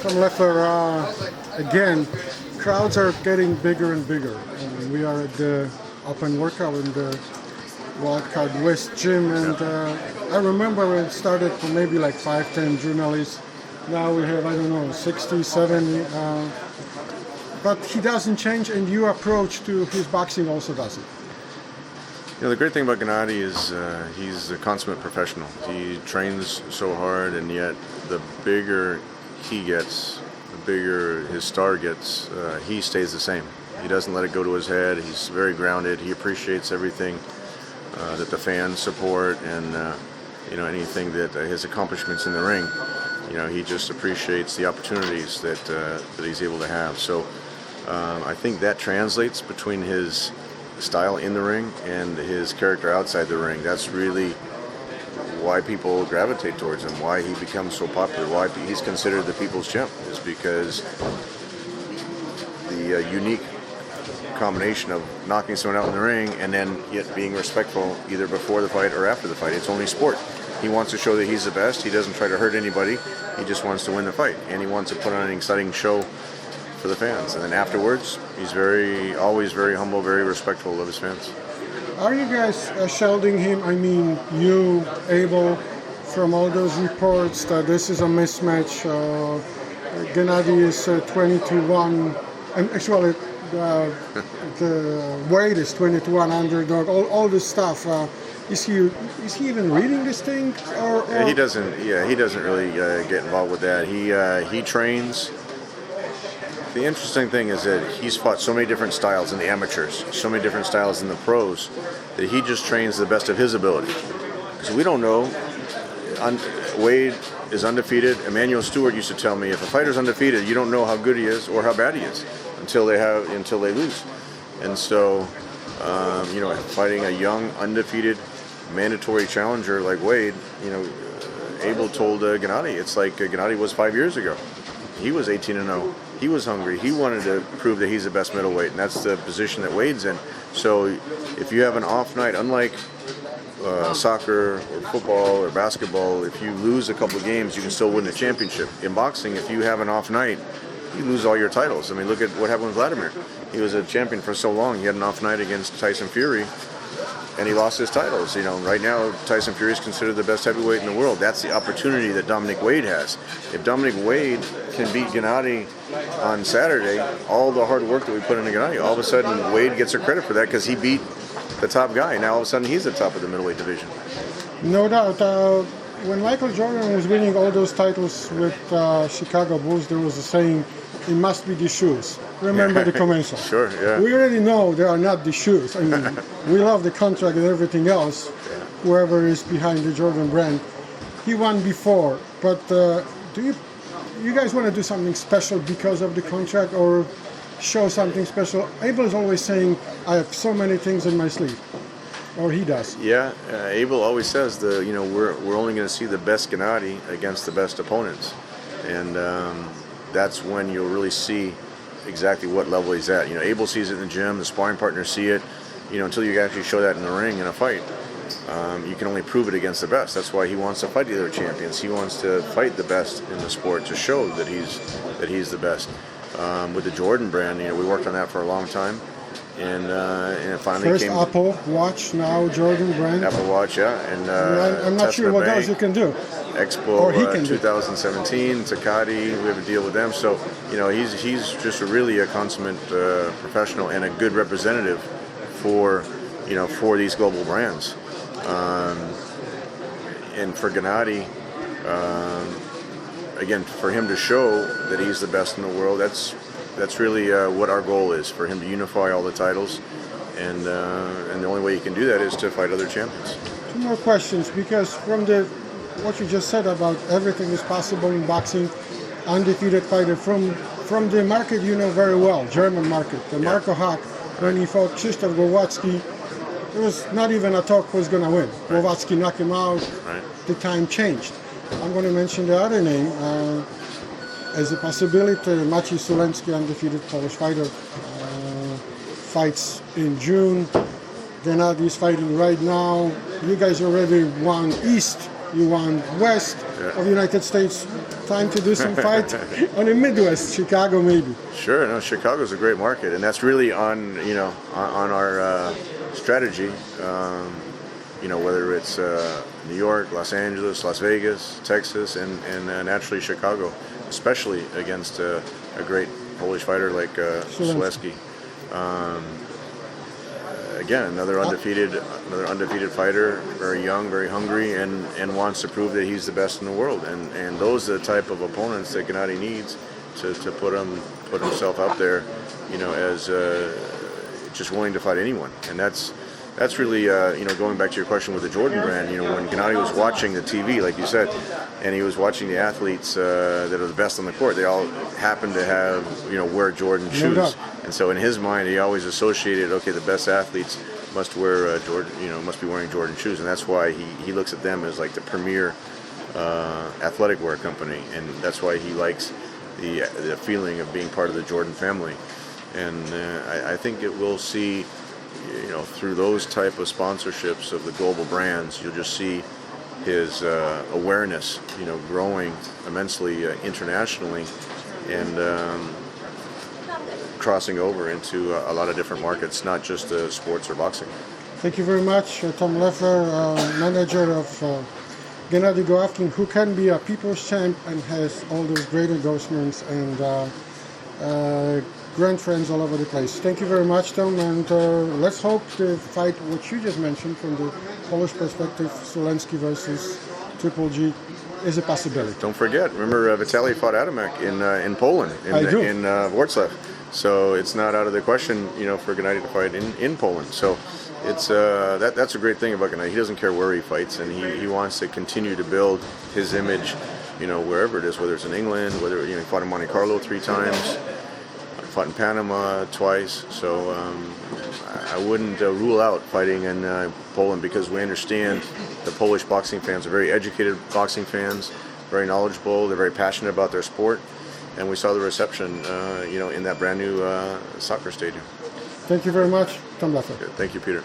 From Loeffler, again, crowds are getting bigger and bigger. We are at the open workout in the Wildcard West gym, and I remember when it started for maybe like 5-10 journalists. Now we have, I don't know, 60, 70. But he doesn't change, and your approach to his boxing also doesn't. You know, the great thing about Gennady is he's a consummate professional. He trains so hard, and yet the bigger he gets, the bigger his star gets, he stays the same. He doesn't let it go to his head. He's very grounded. He appreciates everything that the fans support, and you know, anything that his accomplishments in the ring. You know, he just appreciates the opportunities that he's able to have. So I think that translates between his style in the ring and his character outside the ring. That's really why people gravitate towards him, why he becomes so popular, why he's considered the people's champ, is because the unique combination of knocking someone out in the ring and then yet being respectful either before the fight or after the fight. It's only sport. He wants to show that he's the best. He doesn't try to hurt anybody. He just wants to win the fight, and he wants to put on an exciting show for the fans. And then afterwards, he's always very humble, very respectful of his fans. Are you guys shielding him? I mean, you, Abel, from all those reports that this is a mismatch. Gennady is 20-1, and actually the Wade is 20-1 underdog. All this stuff. Is he even reading this thing? Or? Yeah, he doesn't really get involved with that. He trains. The interesting thing is that he's fought so many different styles in the amateurs, so many different styles in the pros, that he just trains the best of his ability. So we don't know. Wade is undefeated. Emmanuel Stewart used to tell me, if a fighter's undefeated, you don't know how good he is or how bad he is until they lose. And so, you know, fighting a young, undefeated, mandatory challenger like Wade, you know, Abel told Gennady, it's like Gennady was 5 years ago. He was 18-0. He was hungry. He wanted to prove that he's the best middleweight, and that's the position that Wade's in. So if you have an off night, unlike soccer or football or basketball, if you lose a couple of games, you can still win the championship. In boxing, if you have an off night, you lose all your titles. I mean, look at what happened with Vladimir. He was a champion for so long. He had an off night against Tyson Fury, and he lost his titles. You know, right now Tyson Fury is considered the best heavyweight in the world. That's the opportunity that Dominic Wade has. If Dominic Wade can beat Gennady on Saturday, all the hard work that we put into Gennady, all of a sudden Wade gets a credit for that because he beat the top guy. Now all of a sudden he's the top of the middleweight division. No doubt. When Michael Jordan was winning all those titles with Chicago Bulls, there was a saying, "It must be the shoes." Remember the commercial? Sure, yeah. We already know they are not the shoes. I mean, we love the contract and everything else. Whoever is behind the Jordan brand, he won before. But do you guys want to do something special because of the contract, or show something special? Abel is always saying, "I have so many things in my sleeve," or he does. Yeah, Abel always says we're only going to see the best Gennady against the best opponents, and that's when you'll really see exactly what level he's at. You know, Abel sees it in the gym, the sparring partners see it. You know, until you actually show that in the ring in a fight, you can only prove it against the best. That's why he wants to fight the other champions. He wants to fight the best in the sport to show that he's the best. With the Jordan brand, you know, we worked on that for a long time, and it finally First came. Apple Watch, now Jordan brand. Apple Watch, yeah, and I'm not sure what else you can do. Expo Or he can 2017, Takati, we have a deal with them. So, you know, he's just really a consummate professional and a good representative for these global brands. And for Gennady, again, for him to show that he's the best in the world, that's really what our goal is, for him to unify all the titles. And the only way you can do that is to fight other champions. Two more questions, because from what you just said about everything is possible in boxing, undefeated fighter from the market you know very well, German market, the Marco Hack, when he fought Krzysztof Głowacki, there was not even a talk who's going to win. Right. Głowacki knocked him out. Right. The time changed. I'm going to mention the other name as a possibility. Maciej Sulemski, undefeated Polish fighter, fights in June. Gennady is fighting right now. You guys already won East You want west of the United States. Time to do some fight on the Midwest, Chicago maybe. Sure, no, Chicago's a great market, and that's really on on our strategy. Whether it's New York, Los Angeles, Las Vegas, Texas, and naturally Chicago, especially against a great Polish fighter like Selesky. Again, another undefeated fighter, very young, very hungry, and wants to prove that he's the best in the world. And those are the type of opponents that Gennady needs to put himself out there, as just willing to fight anyone. And that's really going back to your question with the Jordan brand. When Gennady was watching the TV, like you said, and he was watching the athletes that are the best on the court, they all happen to have wear Jordan shoes. doubt. And so in his mind, he always associated, okay, the best athletes must wear Jordan, must be wearing Jordan shoes, and that's why he looks at them as like the premier athletic wear company, and that's why he likes the feeling of being part of the Jordan family. And I think it will see, through those type of sponsorships of the global brands, you'll just see his awareness, growing immensely internationally, and crossing over into a lot of different markets, not just sports or boxing. Thank you very much, Tom Loeffler, manager of Gennady Golovkin, who can be a people's champ and has all those great endorsements and grand friends all over the place. Thank you very much, Tom, and let's hope the fight, what you just mentioned from the Polish perspective, Selesky versus Triple G, is a possibility. Don't forget, remember Vitaly fought Adamek in Poland, in Wrocław. So it's not out of the question, for Gennady to fight in Poland. So it's that's a great thing about Gennady. He doesn't care where he fights, and he wants to continue to build his image, wherever it is, whether it's in England, whether he fought in Monte Carlo 3 times, fought in Panama twice. So I wouldn't rule out fighting in Poland, because we understand the Polish boxing fans are very educated boxing fans, very knowledgeable. They're very passionate about their sport. And we saw the reception, in that brand new soccer stadium. Thank you very much, Tom Loeffler. Thank you, Peter.